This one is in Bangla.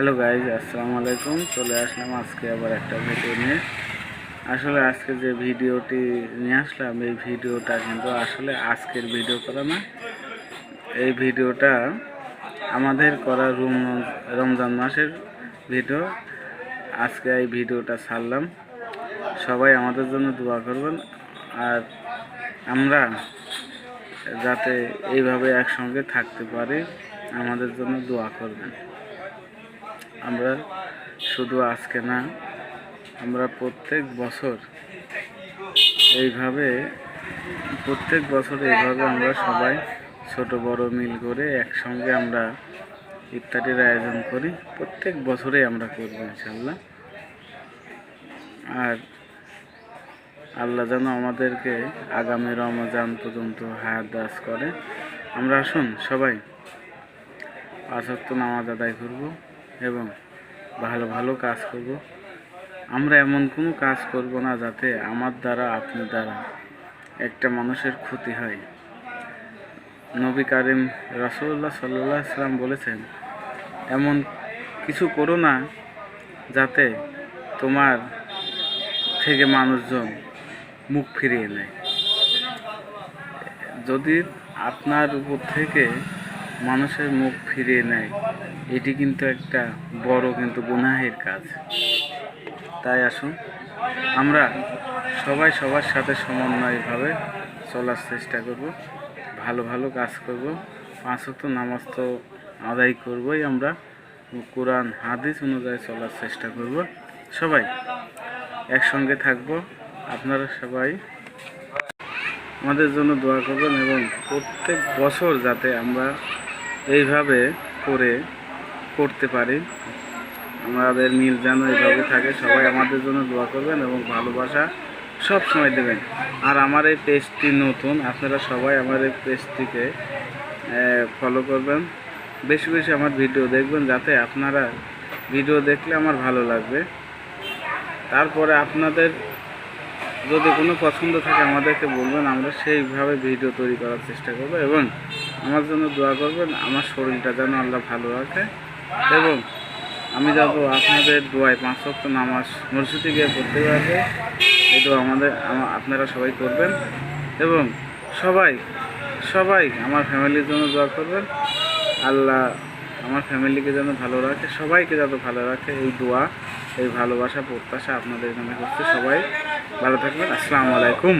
হ্যালো গাইজ, আসসালামু আলাইকুম। চলে আসলাম আজকে আবার একটা ভিডিও নিয়ে। আসলে আজকে যে ভিডিওটি নিয়ে আসলাম, এই ভিডিওটা কিন্তু আসলে আজকের ভিডিও করা না। এই ভিডিওটা আমাদের করা রমজান মাসের ভিডিও। আজকে এই ভিডিওটা ছাড়লাম। সবাই আমাদের জন্য দোয়া করবেন, আর আমরা যাতে এইভাবে একসঙ্গে থাকতে পারি আমাদের জন্য দোয়া করবেন। আমরা শুধু আজকে না, আমরা প্রত্যেক বছর এইভাবে আমরা সবাই ছোট বড় মিল করে একসঙ্গে আমরা ইফতারের আয়োজন করি। প্রত্যেক বছরেই আমরা করব ইনশাল্লাহ। আর আল্লাহ যেন আমাদেরকে আগামী রমজান পর্যন্ত হায়াত দারাজ করে। আমরা আসুন সবাই 5 ওয়াক্ত নামাজ আদায় করব এবং ভালো ভালো কাজ করব। আমরা এমন কোনো কাজ করব না যাতে আমার দ্বারা আপনার দ্বারা একটা মানুষের ক্ষতি হয়। নবী কারিম রাসূলুল্লাহ সাল্লাল্লাহু আলাইহি ওয়াসাল্লাম বলেছেন, এমন কিছু করো না যাতে তোমার থেকে মানুষজন মুখ ফিরিয়ে নেয়। যদি আপনার উপর থেকে মানুষের মুখ ফিরিয়ে নেয়, এটি কিন্তু একটা বড় গুনাহের কাজ। তাই আসুন আমরা সবাই সবার সাথে সমন্বয়ভাবে চলার চেষ্টা করব, ভালো ভালো কাজ করব। 5 ওয়াক্ত নামাজ তো আদায় করবই, আমরা কোরআন হাদিস অনুযায়ী চলার চেষ্টা করব। সবাই একসঙ্গে থাকব। আপনারা সবাই আমাদের জন্য দোয়া করবেন এবং প্রত্যেক বছর যাতে আমরা এইভাবে করতে পারি, আমাদের মিল যেন এইভাবে থাকে। সবাই আমাদের জন্য দোয়া করবেন এবং ভালোবাসা সব সময় দেবেন। আর আমার এই পেজটি নতুন, আপনারা সবাই আমার এই পেজটিকে ফলো করবেন, বেশি বেশি আমার ভিডিও দেখবেন, যাতে আপনারা ভিডিও দেখলে আমার ভালো লাগবে। তারপরে আপনাদের যদি কোনো পছন্দ থাকে আমাদেরকে বলবেন, আমরা সেইভাবে ভিডিও তৈরি করার চেষ্টা করব এবং আমার জন্য দোয়া করবেন। আমার শরীরটা যেন আল্লাহ ভালো রাখে এবং আমি যাব আপনাদের দোয়ায় 5 ওয়াক্ত নামাজ মসজিদে গিয়ে পড়তে পারবে। এই দোয়া আপনারা সবাই করবেন এবং সবাই আমার ফ্যামিলির জন্য দোয়া করবেন। আল্লাহ আমার ফ্যামিলিকে যেন ভালো রাখে, সবাইকে যেন ভালো রাখে, এই দোয়া, এই ভালোবাসা, প্রত্যাশা আপনাদের এখানে করছে। সবাই ভালো থাকবেন। আসসালামু আলাইকুম।